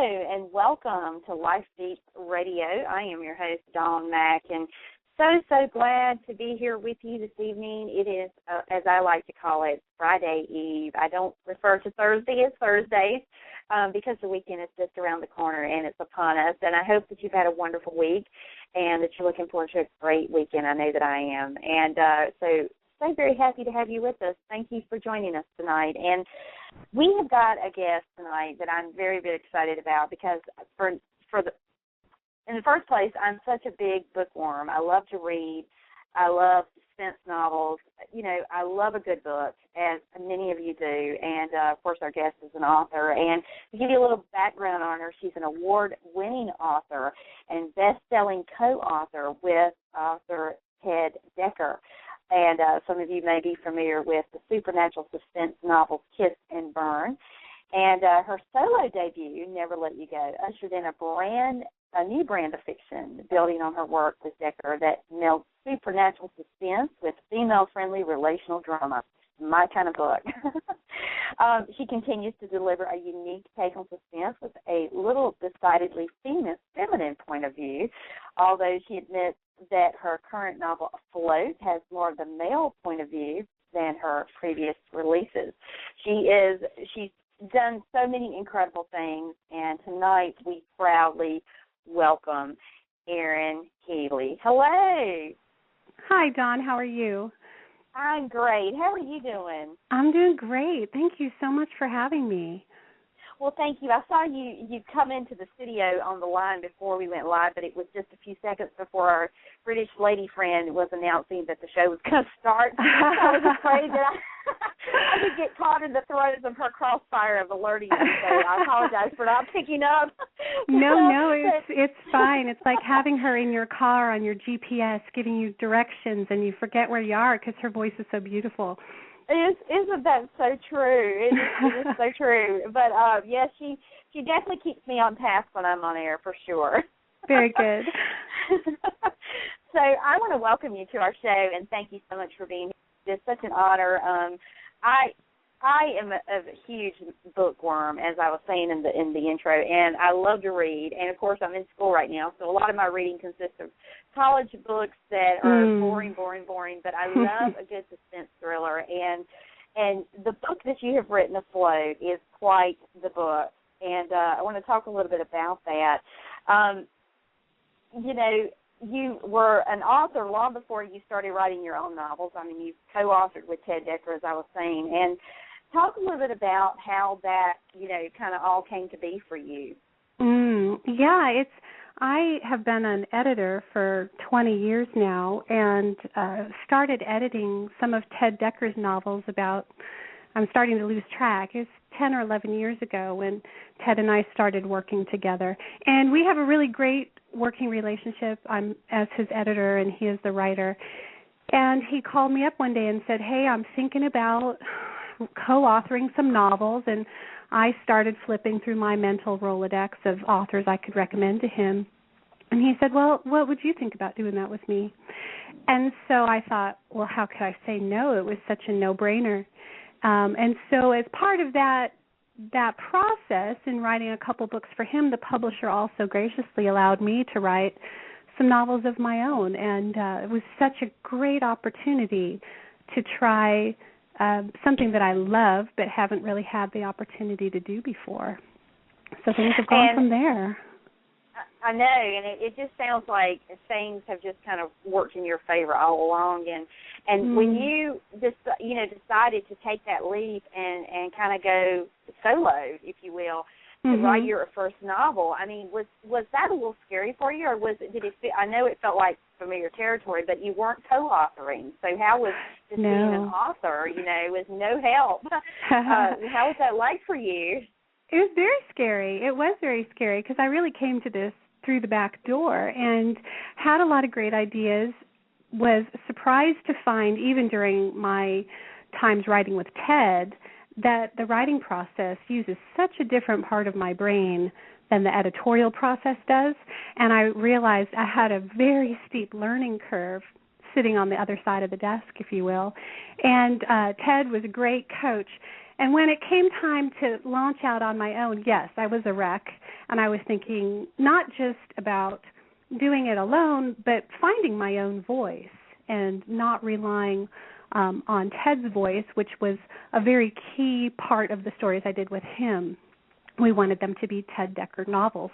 and welcome to Life Deep Radio. I am your host, Dawn Mack, and so glad to be here with you this evening. It is, as I like to call it, Friday Eve. I don't refer to Thursday as Thursdays because the weekend is just around the corner and it's upon us, and I hope that you've had a wonderful week and that you're looking forward to a great weekend. I know that I am, and so very happy to have you with us. Thank you for joining us tonight. And we have got a guest tonight that I'm very, very excited about because in the first place, I'm such a big bookworm. I love to read. I love suspense novels. You know, I love a good book, as many of you do. And, of course, our guest is an author. And to give you a little background on her, she's an award-winning author and best-selling co-author with author Ted Dekker. And some of you may be familiar with the supernatural suspense novel Kiss and Burn. And her solo debut, Never Let You Go, ushered in a new brand of fiction, building on her work with Dekker that melds supernatural suspense with female-friendly relational drama. My kind of book. She continues to deliver a unique take on suspense with a little decidedly feminine point of view, although she admits that her current novel, Afloat, has more of the male point of view than her previous releases. She's done so many incredible things, and tonight we proudly welcome Erin Healy. Hello. Hi, Dawn. How are you? I'm great. How are you doing? I'm doing great. Thank you so much for having me. Well, thank you. I saw you come into the studio on the line before we went live, but it was just a few seconds before our British lady friend was announcing that the show was going to start. I was afraid that I could get caught in the throes of her crossfire of alerting us, so I apologize for not picking up. No, it's fine. It's like having her in your car on your GPS giving you directions and you forget where you are because her voice is so beautiful. Isn't that so true? It is so true. But, yes, she definitely keeps me on task when I'm on air, for sure. Very good. So I want to welcome you to our show, and thank you so much for being here. It's such an honor. I am a huge bookworm, as I was saying in the intro, and I love to read. And, of course, I'm in school right now, so a lot of my reading consists of college books that are boring, but I love a good suspense thriller. And the book that you have written, Afloat, is quite the book. And I want to talk a little bit about that. You know, you were an author long before you started writing your own novels. I mean, you co-authored with Ted Dekker, as I was saying. And talk a little bit about how that, you know, kind of all came to be for you. I have been an editor for 20 years now and started editing some of Ted Dekker's novels I'm starting to lose track. It's 10 or 11 years ago when Ted and I started working together. And we have a really great working relationship. I'm as his editor and he is the writer. And he called me up one day and said, hey, I'm thinking about co-authoring some novels, and I started flipping through my mental Rolodex of authors I could recommend to him. And he said, well, what would you think about doing that with me? And so I thought, well, how could I say no? It was such a no-brainer. And so as part of that process in writing a couple books for him, the publisher also graciously allowed me to write some novels of my own. And it was such a great opportunity to try something that I love but haven't really had the opportunity to do before. So things have gone from there. I know, and it just sounds like things have just kind of worked in your favor all along. And when you decided to take that leap and kind of go solo, if you will, to write your first novel, I mean, was that a little scary for you, or did it feel? I know it felt like familiar territory, but you weren't co-authoring. So how was just being an author, with no help? How was that like for you? It was very scary. It was very scary because I really came to this through the back door and had a lot of great ideas, was surprised to find, even during my times writing with Ted, that the writing process uses such a different part of my brain than the editorial process does. And I realized I had a very steep learning curve sitting on the other side of the desk, if you will. And Ted was a great coach. And when it came time to launch out on my own, yes, I was a wreck, and I was thinking not just about doing it alone, but finding my own voice and not relying on Ted's voice, which was a very key part of the stories I did with him. We wanted them to be Ted Dekker novels.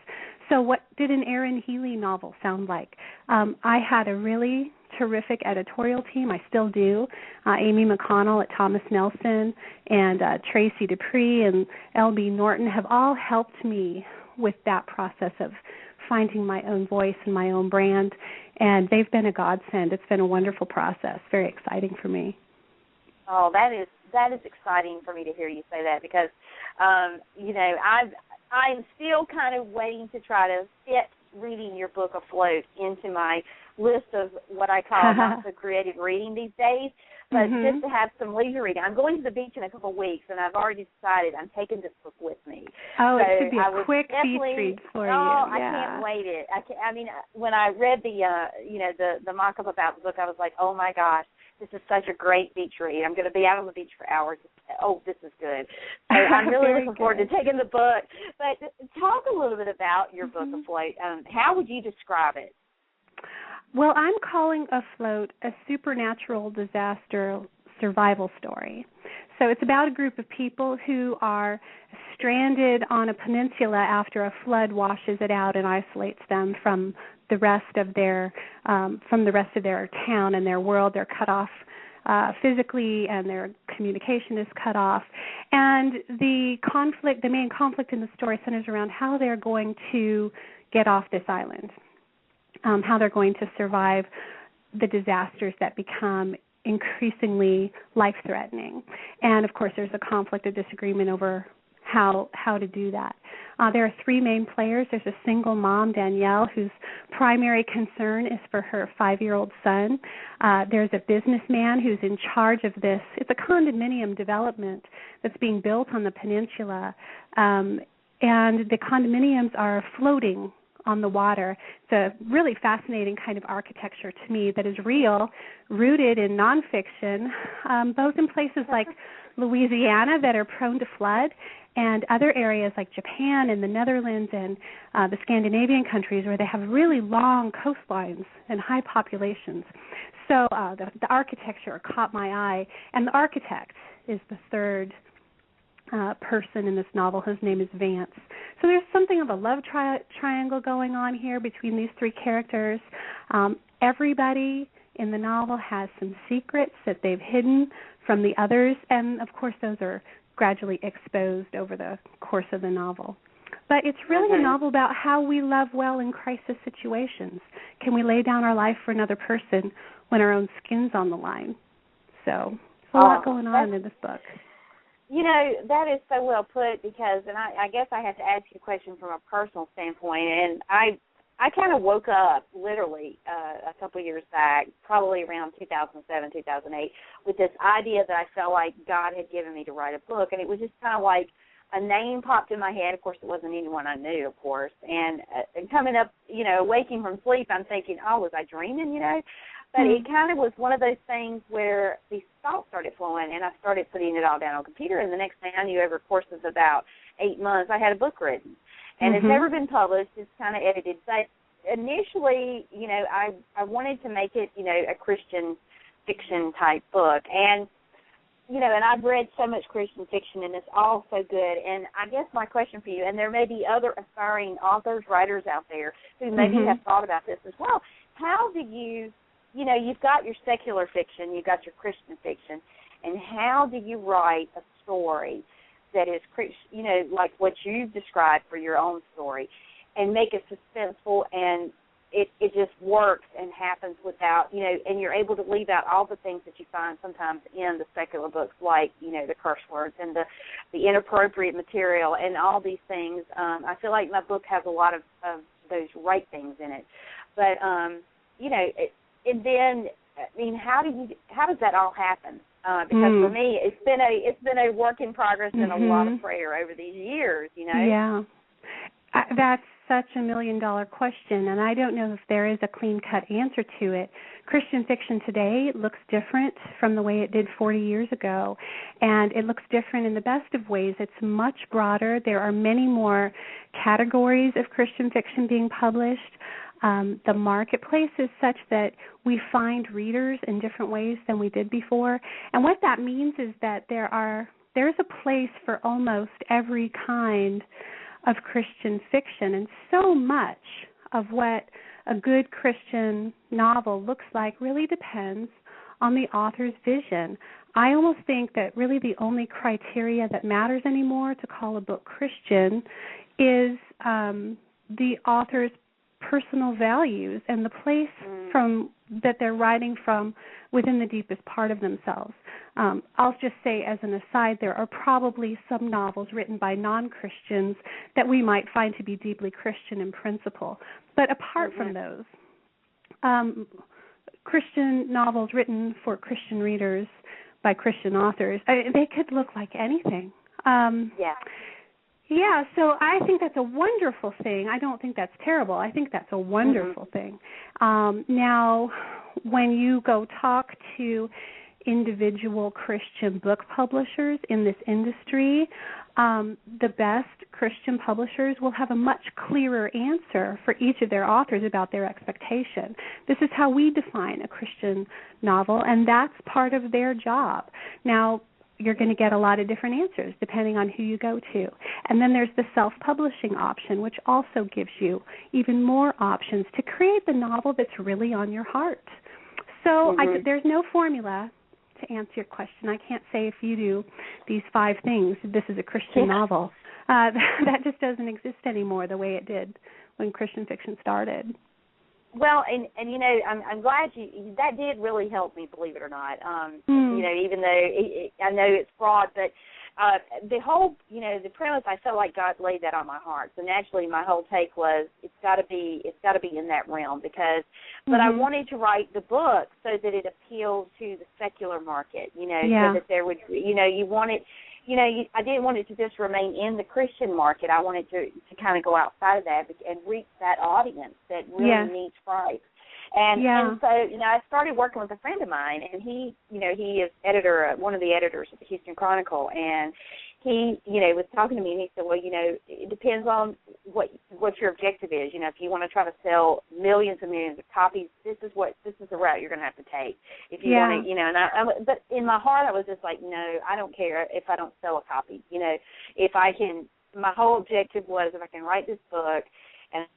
So what did an Erin Healy novel sound like? I had a really terrific editorial team. I still do. Amy McConnell at Thomas Nelson and Tracy Dupree and L.B. Norton have all helped me with that process of finding my own voice and my own brand, and they've been a godsend. It's been a wonderful process, very exciting for me. Oh, that is exciting for me to hear you say that because, I'm still kind of waiting to try to fit reading your book Afloat into my list of what I call not so creative reading these days, but just to have some leisure reading. I'm going to the beach in a couple of weeks, and I've already decided I'm taking this book with me. Oh, so it should be a quick beach read for you. Oh, yeah. I can't wait it. When I read the mock-up about the book, I was like, oh, my gosh, this is such a great beach read. I'm going to be out on the beach for hours. Oh, this is good. So I'm really looking forward to taking the book. But talk a little bit about your book, Afloat. How would you describe it? Well, I'm calling Afloat a supernatural disaster survival story. So it's about a group of people who are stranded on a peninsula after a flood washes it out and isolates them from the rest of their town and their world. They're cut off physically, and their communication is cut off. And the main conflict in the story centers around how they're going to get off this island, how they're going to survive the disasters that become increasingly life-threatening. And, of course, there's a conflict, a disagreement over how to do that. There are three main players. There's a single mom, Danielle, whose primary concern is for her 5-year-old son. There's a businessman who's in charge of this. It's a condominium development that's being built on the peninsula, and the condominiums are floating on the water. It's a really fascinating kind of architecture to me that is real, rooted in nonfiction, both in places like Louisiana that are prone to flood and other areas like Japan and the Netherlands and the Scandinavian countries where they have really long coastlines and high populations. So the architecture caught my eye, and the architect is the third person in this novel. His name is Vance. So there's something of a love triangle going on here between these three characters. Everybody in the novel has some secrets that they've hidden from the others, and of course those are gradually exposed over the course of the novel. But it's really a novel about how we love well in crisis situations. Can we lay down our life for another person when our own skin's on the line? So there's a lot going on in this book. You know, that is so well put because, and I guess I have to ask you a question from a personal standpoint, and I kind of woke up literally a couple of years back, probably around 2007, 2008, with this idea that I felt like God had given me to write a book, and it was just kind of like a name popped in my head. Of course, it wasn't anyone I knew, of course, and coming up, you know, waking from sleep, I'm thinking, oh, was I dreaming, you know? But it kind of was one of those things where these thoughts started flowing, and I started putting it all down on the computer, and the next thing I knew, over the course of about 8 months, I had a book written. And it's never been published. It's kind of edited. But initially, you know, I wanted to make it, you know, a Christian fiction-type book. And, you know, and I've read so much Christian fiction, and it's all so good. And I guess my question for you, and there may be other aspiring authors, writers out there who maybe have thought about this as well, how do you know, you've got your secular fiction, you've got your Christian fiction, and how do you write a story that is, you know, like what you've described for your own story, and make it suspenseful, and it just works and happens without, you know, and you're able to leave out all the things that you find sometimes in the secular books, like, you know, the curse words and the inappropriate material and all these things. I feel like my book has a lot of those right things in it. But, you know, and then, I mean, how does that all happen? Because for me, it's been a work in progress and a lot of prayer over these years, you know. Yeah, that's such a million-dollar question, and I don't know if there is a clean-cut answer to it. Christian fiction today looks different from the way it did 40 years ago, and it looks different in the best of ways. It's much broader. There are many more categories of Christian fiction being published. The marketplace is such that we find readers in different ways than we did before, and what that means is that there's a place for almost every kind of Christian fiction, and so much of what a good Christian novel looks like really depends on the author's vision. I almost think that really the only criteria that matters anymore to call a book Christian is the author's personal values and the place from that they're writing from within the deepest part of themselves. I'll just say as an aside, there are probably some novels written by non-Christians that we might find to be deeply Christian in principle. But apart from those, Christian novels written for Christian readers by Christian authors, they could look like anything. Yeah, so I think that's a wonderful thing. I don't think that's terrible. I think that's a wonderful thing. Now, when you go talk to individual Christian book publishers in this industry, the best Christian publishers will have a much clearer answer for each of their authors about their expectation. This is how we define a Christian novel, and that's part of their job. Now, you're going to get a lot of different answers depending on who you go to. And then there's the self-publishing option, which also gives you even more options to create the novel that's really on your heart. So there's no formula to answer your question. I can't say if you do these 5 things, this is a Christian novel. That just doesn't exist anymore the way it did when Christian fiction started. Well, and you know, I'm glad that did really help me, believe it or not. You know, even though I know it's broad, but the whole, you know, the premise, I felt like God laid that on my heart. So naturally, my whole take was it's got to be in that realm because. But I wanted to write the book so that it appealed to the secular market. You know, so that there would, you know, you want it. You know, I didn't want it to just remain in the Christian market. I wanted to kind of go outside of that and reach that audience that really needs Christ. And so, you know, I started working with a friend of mine, and he, you know, he is one of the editors of the Houston Chronicle, and he, you know, was talking to me, and he said, well, you know, it depends on what your objective is. You know, if you want to try to sell millions and millions of copies, this is the route you're going to have to take. If you want to, you know, and but in my heart, I was just like, no, I don't care if I don't sell a copy. You know, if I can, my whole objective was if I can write this book and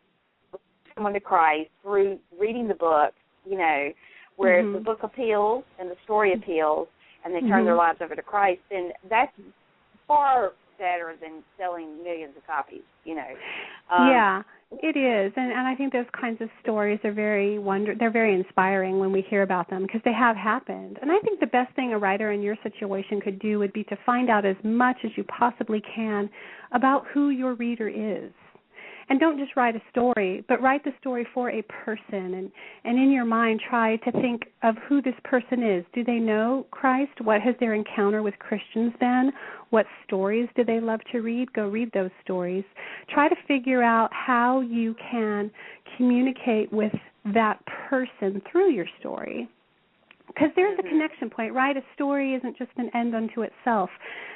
someone to Christ through reading the book, you know, where the book appeals and the story appeals, and they turn their lives over to Christ, then that's far better than selling millions of copies, you know. Yeah, it is, and I think those kinds of stories are they're very inspiring when we hear about them because they have happened. And I think the best thing a writer in your situation could do would be to find out as much as you possibly can about who your reader is. And don't just write a story, but write the story for a person. And in your mind, try to think of who this person is. Do they know Christ? What has their encounter with Christians been? What stories do they love to read? Go read those stories. Try to figure out how you can communicate with that person through your story. Because there's a connection point, right? A story isn't just an end unto itself.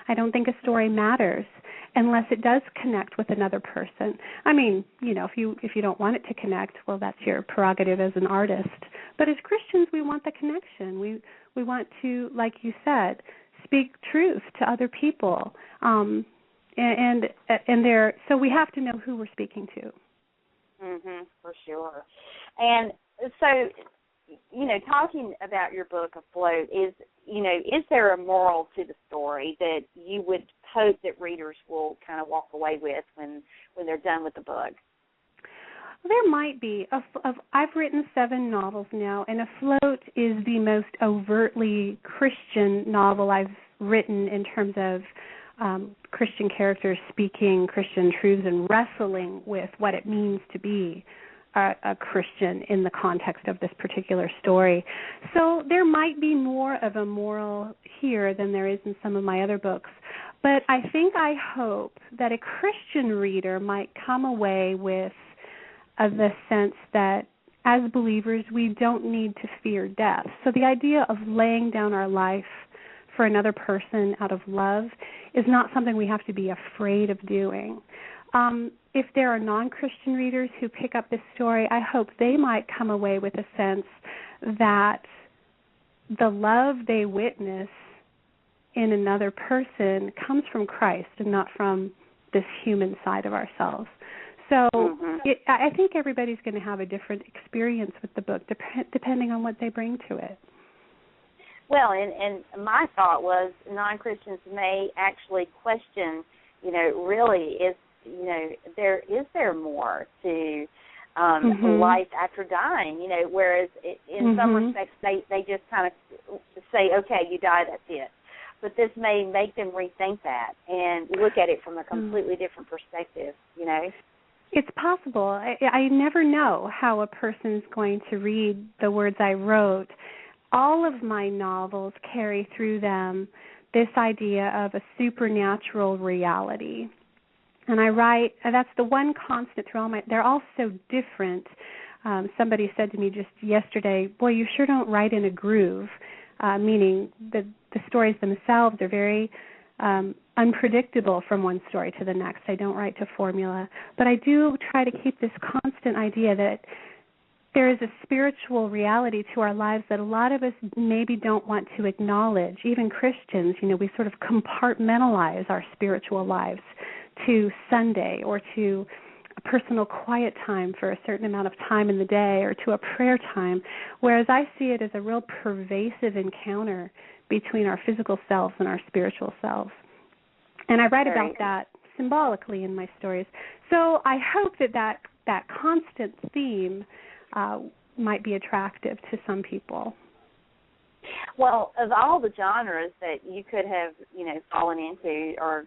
I don't think a story matters unless it does connect with another person. I mean, you know, if you don't want it to connect, well, that's your prerogative as an artist. But as Christians, we want the connection. We want to, like you said, speak truth to other people, and so we have to know who we're speaking to. For sure. And so, you know, talking about your book, Afloat, is there a moral to the story that you would hope that readers will kind of walk away with when they're done with the book? Well, there might be. I've written 7 novels now, and Afloat is the most overtly Christian novel I've written in terms of Christian characters speaking Christian truths and wrestling with what it means to be a Christian in the context of this particular story. So there might be more of a moral here than there is in some of my other books. But I hope that a Christian reader might come away with of the sense that as believers, we don't need to fear death. So the idea of laying down our life for another person out of love is not something we have to be afraid of doing. If there are non-Christian readers who pick up this story, I hope they might come away with a sense that the love they witness in another person comes from Christ and not from this human side of ourselves. So I think everybody's going to have a different experience with the book depending on what they bring to it. Well, and my thought was non-Christians may actually question, really is there more to life after dying, whereas in some respects they just kind of say, okay, you die, that's it. But this may make them rethink that and look at it from a completely different perspective, It's possible. I never know how a person's going to read the words I wrote. All of my novels carry through them this idea of a supernatural reality. And I write, that's the one constant through all they're all so different. Somebody said to me just yesterday, boy, you sure don't write in a groove, meaning the stories themselves are very unpredictable from one story to the next. I don't write to formula. But I do try to keep this constant idea that there is a spiritual reality to our lives that a lot of us maybe don't want to acknowledge. Even Christians, we sort of compartmentalize our spiritual lives to Sunday or to a personal quiet time for a certain amount of time in the day or to a prayer time, whereas I see it as a real pervasive encounter between our physical selves and our spiritual selves. And I write about that symbolically in my stories. So I hope that constant theme might be attractive to some people. Well, of all the genres that you could have, fallen into or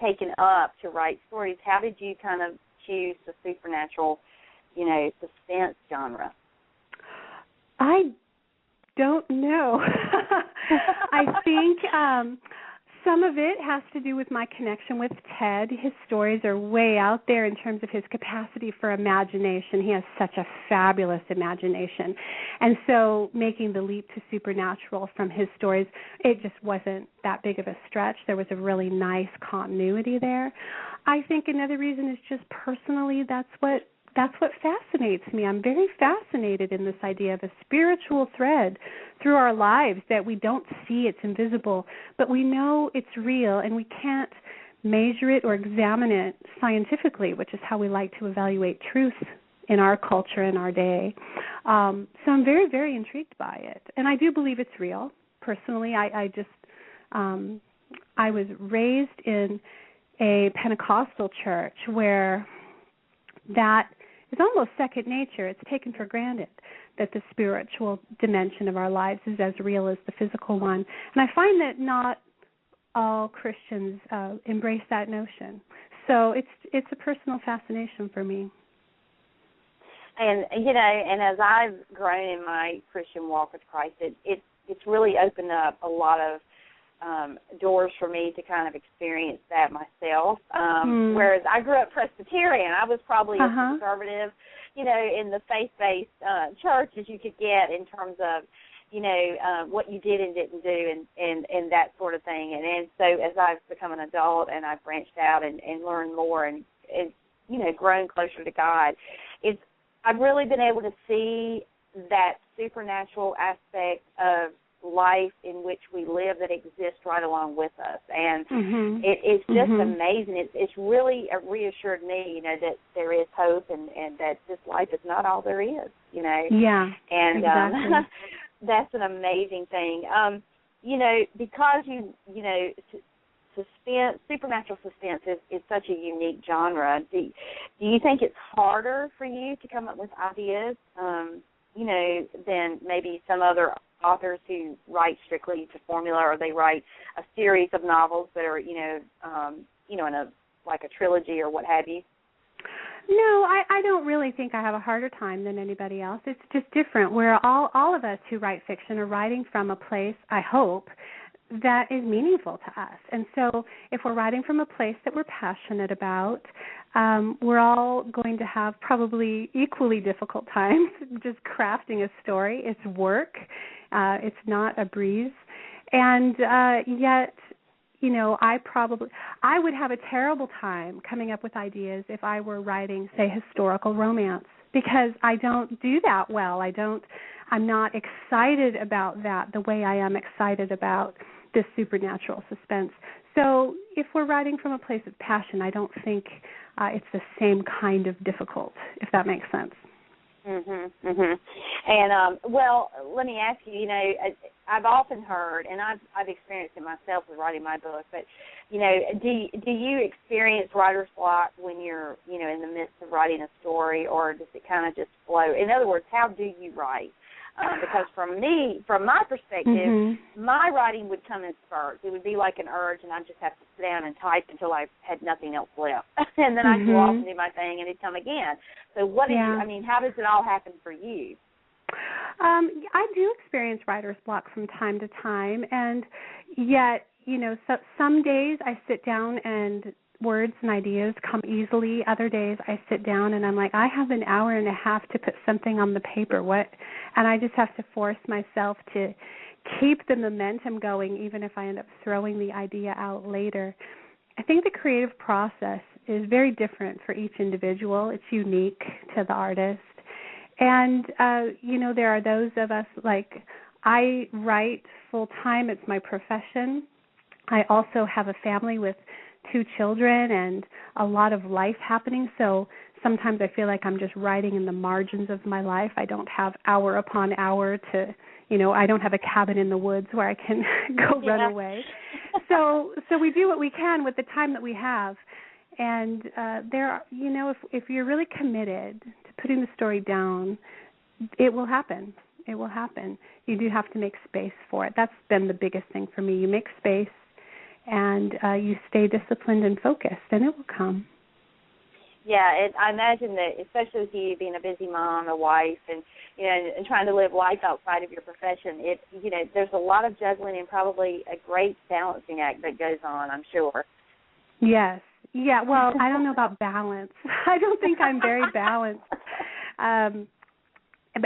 taken up to write stories, how did you kind of choose the supernatural, suspense genre? I don't know. I think some of it has to do with my connection with Ted. His stories are way out there in terms of his capacity for imagination. He has such a fabulous imagination. And so making the leap to supernatural from his stories, it just wasn't that big of a stretch. There was a really nice continuity there. I think another reason is just personally that's what fascinates me. I'm very fascinated in this idea of a spiritual thread through our lives that we don't see, it's invisible, but we know it's real and we can't measure it or examine it scientifically, which is how we like to evaluate truth in our culture in our day. So I'm very, very intrigued by it. And I do believe it's real. Personally, I was raised in a Pentecostal church where that is almost second nature. It's taken for granted that the spiritual dimension of our lives is as real as the physical one. And I find that not all Christians embrace that notion. So it's a personal fascination for me. And, and as I've grown in my Christian walk with Christ, it's really opened up a lot of doors for me to kind of experience that myself. Whereas I grew up Presbyterian, I was probably as conservative, in the faith-based church as you could get in terms of, what you did and didn't do and that sort of thing. And so as I've become an adult and I've branched out and learned more and grown closer to God, I've really been able to see that supernatural aspect of life in which we live that exists right along with us, and it's just amazing. It's really reassured me, that there is hope and that this life is not all there is, Yeah, and exactly. That's an amazing thing. Because supernatural suspense is such a unique genre. Do you think it's harder for you to come up with ideas, than maybe some other authors who write strictly to formula, or they write a series of novels that are, in a trilogy or what have you? No, I don't really think I have a harder time than anybody else. It's just different. Where all of us who write fiction are writing from a place, I hope, that is meaningful to us. And so if we're writing from a place that we're passionate about, we're all going to have probably equally difficult times just crafting a story. It's work. It's not a breeze. And yet, you know, I would have a terrible time coming up with ideas if I were writing, say, historical romance, because I don't do that well. I'm not excited about that the way I am excited about this supernatural suspense. So if we're writing from a place of passion, I don't think it's the same kind of difficult, if that makes sense. And well, let me ask you. You know, I've often heard, and I've experienced it myself with writing my book. But you know, do you experience writer's block when you're, you know, in the midst of writing a story, or does it kind of just flow? In other words, how do you write? Because from my perspective, my writing would come in spurts. It would be like an urge, and I'd just have to sit down and type until I had nothing else left. And then I'd go off and do my thing, and it'd come again. So what do you, I mean, how does it all happen for you? I do experience writer's block from time to time, and yet, you know, some days I sit down and words and ideas come easily. Other days I sit down and I'm like, I have an hour and a half to put something on the paper. What? And I just have to force myself to keep the momentum going, even if I end up throwing the idea out later. I think the creative process is very different for each individual. It's unique to the artist. And, you know, there are those of us, like, I write full-time. It's my profession. I also have a family with 2 children and a lot of life happening, so sometimes I feel like I'm just writing in the margins of my life. I don't have hour upon hour to, you know, I don't have a cabin in the woods where I can go run away. So we do what we can with the time that we have. And there are, you know, if you're really committed to putting the story down, it will happen. It will happen. You do have to make space for it. That's been the biggest thing for me. You make space, and you stay disciplined and focused, and it will come. Yeah, I imagine that, especially with you being a busy mom, a wife, and you know, and trying to live life outside of your profession, you know, there's a lot of juggling and probably a great balancing act that goes on, I'm sure. Yes. Yeah, well, I don't know about balance. I don't think I'm very balanced.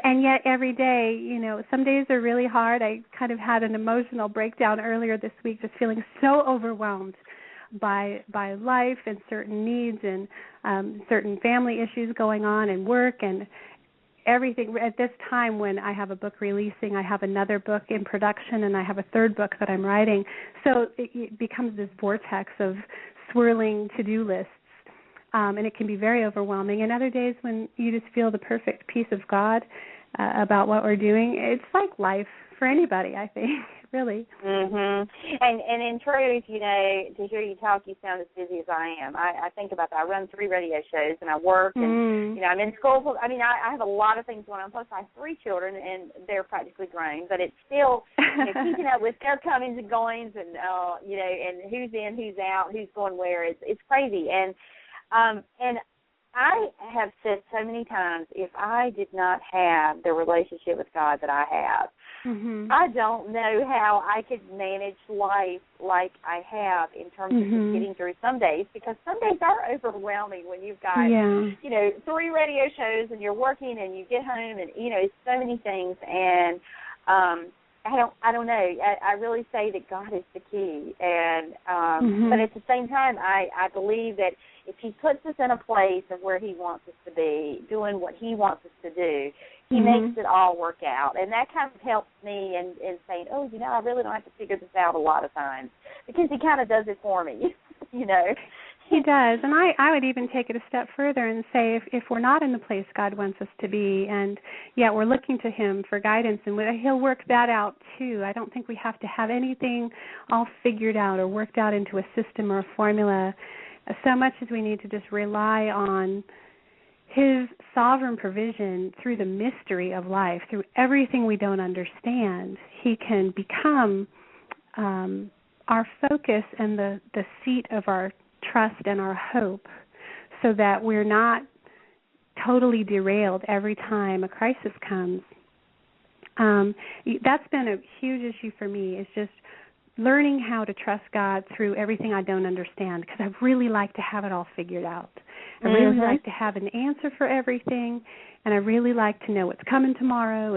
And yet every day, you know, some days are really hard. I kind of had an emotional breakdown earlier this week, just feeling so overwhelmed by life and certain needs and certain family issues going on and work and everything. At this time when I have a book releasing, I have another book in production, and I have a third book that I'm writing. So it becomes this vortex of swirling to-do lists. And it can be very overwhelming. And other days when you just feel the perfect peace of God about what we're doing, it's like life for anybody, I think, really. And in truth, you know, to hear you talk, you sound as busy as I am. I think about that. I run 3 radio shows, and I work, and, you know, I'm in school. I mean, I have a lot of things going on. Plus, I have 3 children, and they're practically grown. But it's still, you know, keeping up with their comings and goings and, you know, and who's in, who's out, who's going where. It's crazy. And I have said so many times, if I did not have the relationship with God that I have, I don't know how I could manage life like I have in terms of just getting through some days, because some days are overwhelming when you've got, you know, 3 radio shows and you're working and you get home and, you know, it's so many things. And I don't know. I really say that God is the key. And but at the same time, I believe that if He puts us in a place of where He wants us to be, doing what He wants us to do, He makes it all work out. And that kind of helps me in saying, oh, you know, I really don't have to figure this out a lot of times, because He kind of does it for me, you know. He does. And I would even take it a step further and say if we're not in the place God wants us to be, and yet we're looking to Him for guidance, and He'll work that out too. I don't think we have to have anything all figured out or worked out into a system or a formula, so much as we need to just rely on His sovereign provision through the mystery of life, through everything we don't understand. He can become our focus and the seat of our trust and our hope, so that we're not totally derailed every time a crisis comes. That's been a huge issue for me, is just learning how to trust God through everything I don't understand, because I really like to have it all figured out. I really like to have an answer for everything, and I really like to know what's coming tomorrow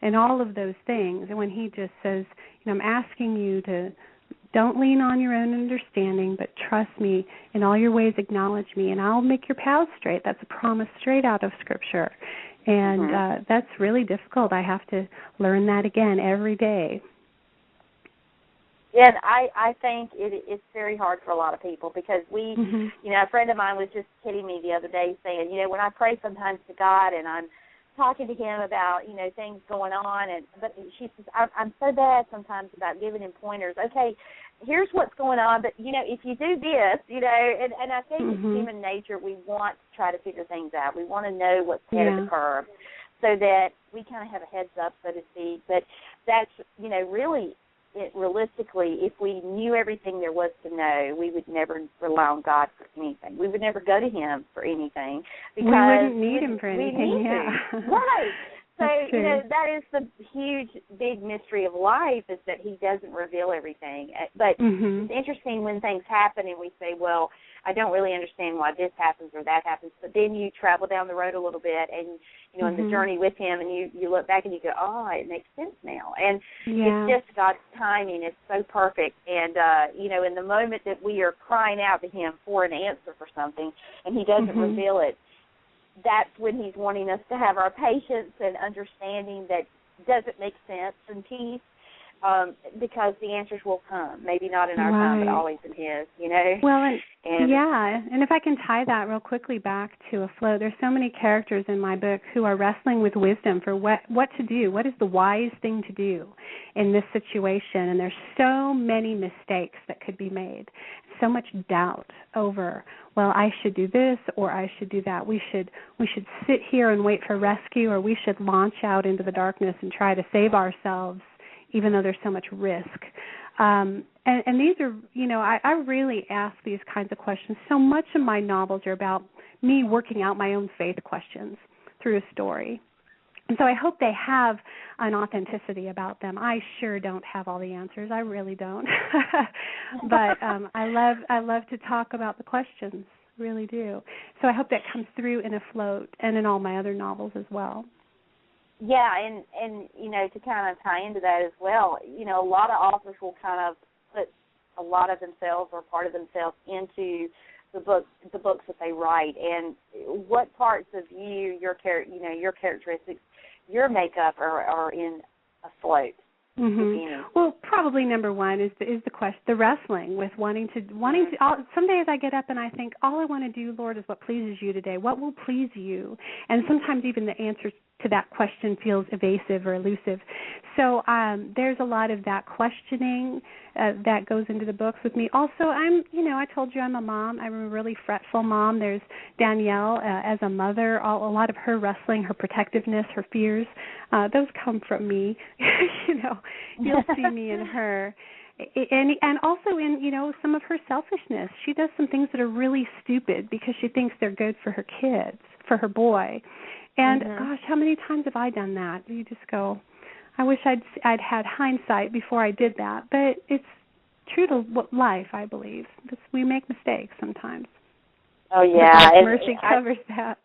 and all of those things. And when he just says, I'm asking you to don't lean on your own understanding, but trust me, in all your ways acknowledge me, and I'll make your paths straight. That's a promise straight out of Scripture. And that's really difficult. I have to learn that again every day. Yeah, and I think it's very hard for a lot of people because we, a friend of mine was just kidding me the other day saying, when I pray sometimes to God and I'm talking to him about, things going on, but she says, I'm so bad sometimes about giving him pointers. Okay, here's what's going on, but, if you do this, and I think it's human nature. We want to try to figure things out. We want to know what's ahead of the curve so that we kind of have a heads up, so to speak. But that's, really, realistically, if we knew everything there was to know, we would never rely on God for anything. We would never go to him for anything. Because we wouldn't need him for anything, Right. So, that is the huge, big mystery of life is that he doesn't reveal everything. But it's interesting when things happen and we say, well, I don't really understand why this happens or that happens. But then you travel down the road a little bit and, in the journey with him and you look back and you go, oh, it makes sense now. And it's just God's timing. It's so perfect. And, in the moment that we are crying out to him for an answer for something and he doesn't reveal it, that's when he's wanting us to have our patience and understanding that doesn't make sense and peace because the answers will come. Maybe not in our time, but always in his, Well, and if I can tie that real quickly back to Afloat, there's so many characters in my book who are wrestling with wisdom for what to do. What is the wise thing to do in this situation? And there's so many mistakes that could be made, so much doubt over, well, I should do this or I should do that. We should sit here and wait for rescue, or we should launch out into the darkness and try to save ourselves, even though there's so much risk. And these are, I really ask these kinds of questions. So much of my novels are about me working out my own faith questions through a story. And so I hope they have an authenticity about them. I sure don't have all the answers. I really don't. But I love to talk about the questions, really do. So I hope that comes through in Afloat and in all my other novels as well. Yeah, and to kind of tie into that as well, a lot of authors will kind of put a lot of themselves or part of themselves into the books that they write. And what parts of you, your characteristics, your makeup are in Afloat? Well, probably number one is the question, the wrestling with wanting to. Some days I get up and I think, all I want to do, Lord, is what pleases you today. What will please you? And sometimes even the answer to that question feels evasive or elusive. So there's a lot of that questioning that goes into the books with me. Also, I told you I'm a mom. I'm a really fretful mom. There's Danielle as a mother. A lot of her wrestling, her protectiveness, her fears, those come from me. You'll see me in her. And also in, some of her selfishness. She does some things that are really stupid because she thinks they're good for her kids, for her boy. And, gosh, how many times have I done that? You just go, I wish I'd had hindsight before I did that. But it's true to life, I believe. We make mistakes sometimes. Oh, yeah. And mercy covers that.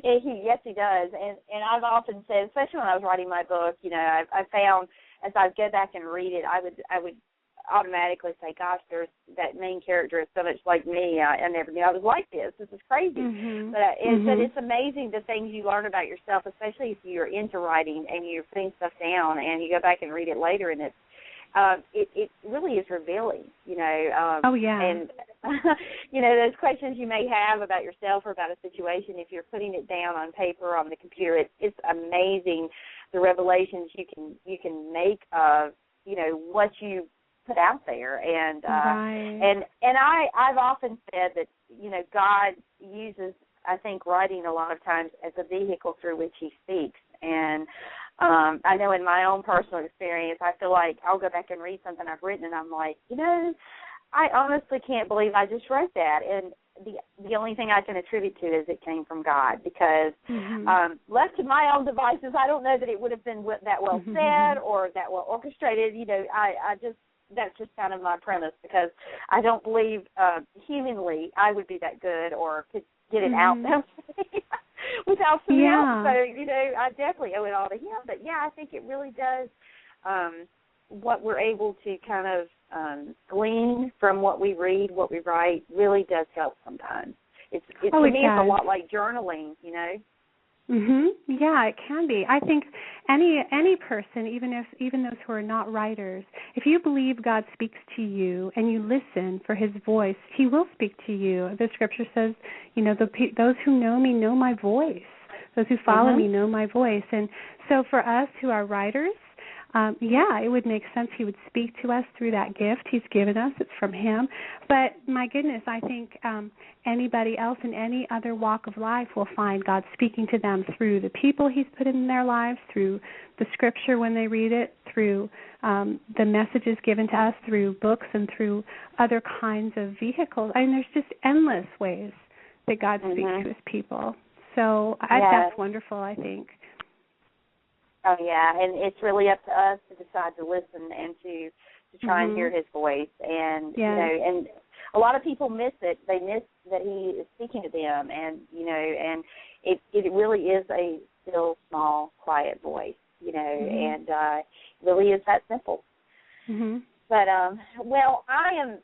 Yes, he does. And I've often said, especially when I was writing my book, I found as I go back and read it, I would automatically say, gosh, there's that main character is so much like me. I never knew I was like this. This is crazy. But it's amazing the things you learn about yourself, especially if you're into writing and you're putting stuff down and you go back and read it later, and it really is revealing, oh, yeah. And, those questions you may have about yourself or about a situation, if you're putting it down on paper or on the computer, it's amazing the revelations you can make of, what you put out there. And I've often said that, God uses, I think, writing a lot of times as a vehicle through which he speaks. And I know in my own personal experience, I feel like I'll go back and read something I've written, and I'm like, I honestly can't believe I just wrote that. And the only thing I can attribute to is it came from God, because left to my own devices, I don't know that it would have been that well said or that well orchestrated. You know, I just, that's just kind of my premise, because I don't believe humanly I would be that good or could get it out that way without some help. So, you know, I definitely owe it all to him. But, yeah, I think it really does, what we're able to kind of glean from what we read, what we write, really does help sometimes. To me, it's a lot like journaling, you know. Yeah, it can be. I think any person, even those who are not writers, if you believe God speaks to you and you listen for His voice, He will speak to you. The Scripture says, you know, those who know me know my voice. Those who follow me know my voice. And so for us who are writers, it would make sense He would speak to us through that gift He's given us. It's from Him. But, my goodness, I think anybody else in any other walk of life will find God speaking to them through the people He's put in their lives, through the Scripture when they read it, through the messages given to us, through books, and through other kinds of vehicles. I mean, there's just endless ways that God speaks to His people. So that's wonderful, I think. Oh, yeah, and it's really up to us to decide to listen and to try and hear His voice. And, you know, and a lot of people miss it. They miss that He is speaking to them, and, you know, and it really is a still, small, quiet voice, you know, and really is that simple. But, well, I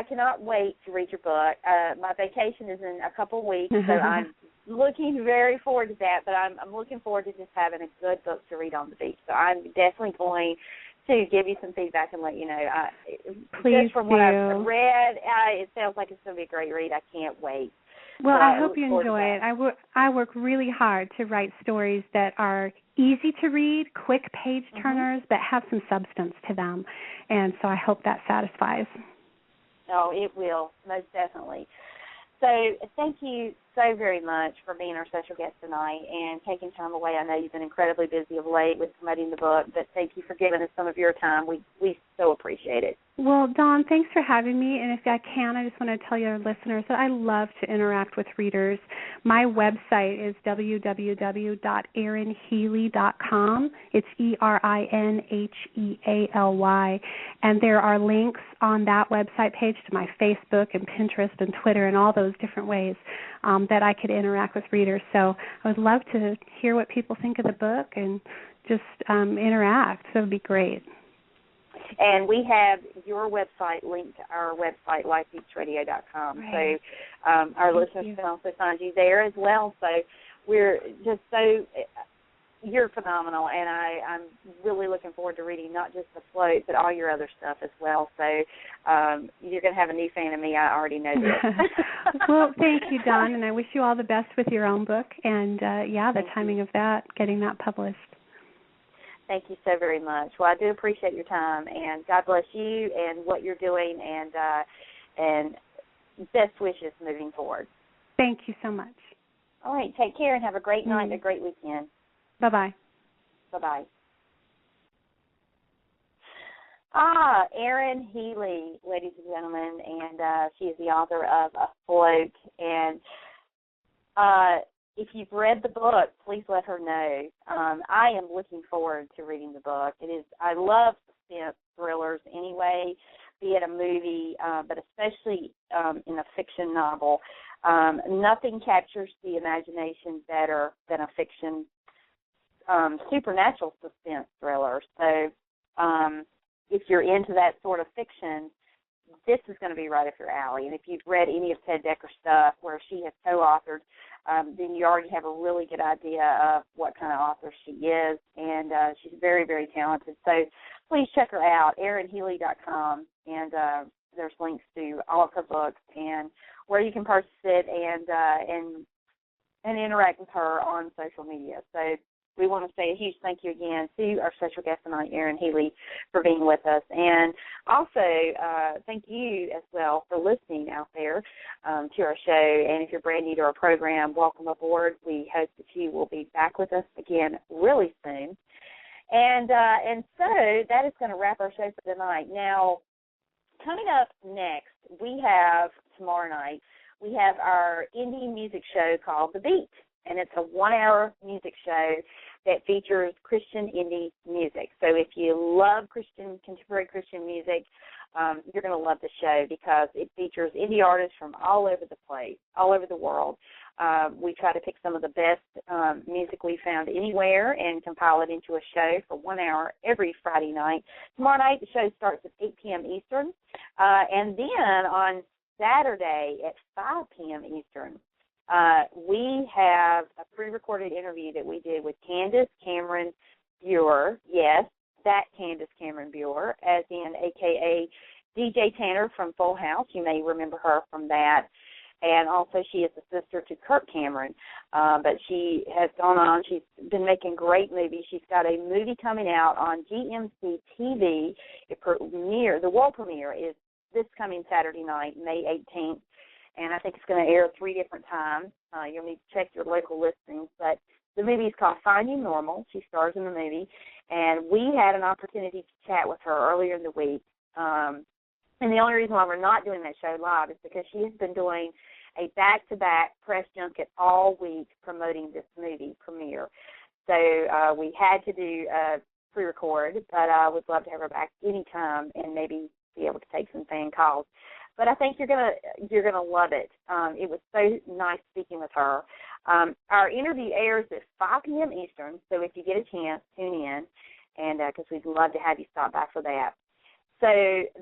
cannot wait to read your book. My vacation is in a couple of weeks, so I'm looking very forward to that, but I'm looking forward to just having a good book to read on the beach. So I'm definitely going to give you some feedback and let you know. Please just from what I've read, it sounds like it's going to be a great read. I can't wait. Well, I hope you enjoy it. I work really hard to write stories that are easy to read, quick page turners, but have some substance to them. And so I hope that satisfies. Oh, it will, most definitely. So thank you so very much for being our special guest tonight and taking time away. I know you've been incredibly busy of late with promoting the book, but thank you for giving us some of your time. We so appreciate it. Well, Dawn, thanks for having me. And if I can, I just want to tell your listeners that I love to interact with readers. My website is www.erinhealy.com. It's ERINHEALY. And there are links on that website page to my Facebook and Pinterest and Twitter and all those different ways that I could interact with readers. So I would love to hear what people think of the book and just interact. So it would be great. And we have your website linked to our website, lifebeatsradio.com. Right. So our listeners can also find you there as well. So we're just so, you're phenomenal, and I'm really looking forward to reading not just Afloat, but all your other stuff as well. So you're going to have a new fan of me. I already know this. Well, thank you, Dawn, and I wish you all the best with your own book. And, the timing of that, getting that published. Thank you so very much. Well, I do appreciate your time, and God bless you and what you're doing, and best wishes moving forward. Thank you so much. All right, take care and have a great night and a great weekend. Bye-bye. Bye-bye. Erin Healy, ladies and gentlemen, and she is the author of Afloat, and if you've read the book, please let her know. I am looking forward to reading the book. I love suspense thrillers anyway, be it a movie, but especially in a fiction novel. Nothing captures the imagination better than a fiction supernatural suspense thriller. So if you're into that sort of fiction, this is going to be right up your alley. And if you've read any of Ted Dekker's stuff where she has co-authored, then you already have a really good idea of what kind of author she is, and she's very, very talented. So please check her out, erinhealy.com, and there's links to all of her books and where you can purchase it and interact with her on social media. So we want to say a huge thank you again to our special guest tonight, Erin Healy, for being with us. And also thank you as well for listening out there to our show. And if you're brand new to our program, welcome aboard. We hope that you will be back with us again really soon. And so that is going to wrap our show for tonight. Now, coming up next, we have tomorrow night, we have our indie music show called The Beat, and it's a 1-hour music show that features Christian indie music. So if you love contemporary Christian music, you're going to love the show because it features indie artists from all over the place, all over the world. We try to pick some of the best music we found anywhere and compile it into a show for 1 hour every Friday night. Tomorrow night, the show starts at 8 p.m. Eastern, and then on Saturday at 5 p.m. Eastern, we have a pre-recorded interview that we did with Candace Cameron Bure. Yes, that Candace Cameron Bure, as in a.k.a. DJ Tanner from Full House. You may remember her from that. And also she is the sister to Kirk Cameron. But she has gone on. She's been making great movies. She's got a movie coming out on GMC TV. The world premiere is this coming Saturday night, May 18th. And I think it's going to air 3 different times. You'll need to check your local listings. But the movie is called Find You Normal. She stars in the movie. And we had an opportunity to chat with her earlier in the week. And the only reason why we're not doing that show live is because she has been doing a back-to-back press junket all week promoting this movie premiere. So we had to do a pre-record, but I would love to have her back anytime and maybe be able to take some fan calls. But I think you're gonna love it. It was so nice speaking with her. Our interview airs at 5 p.m. Eastern, so if you get a chance, tune in, and because we'd love to have you stop by for that. So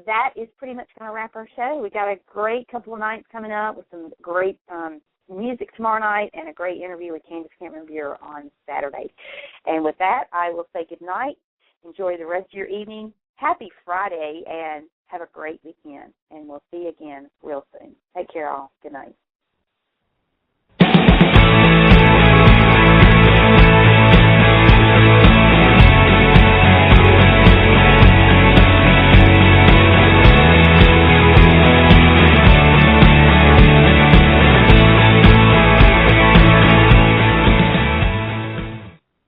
that is pretty much going to wrap our show. We got a great couple of nights coming up with some great music tomorrow night and a great interview with Candace Cameron Bure on Saturday. And with that, I will say good night. Enjoy the rest of your evening. Happy Friday, and have a great weekend. And we'll see you again real soon. Take care, all. Good night.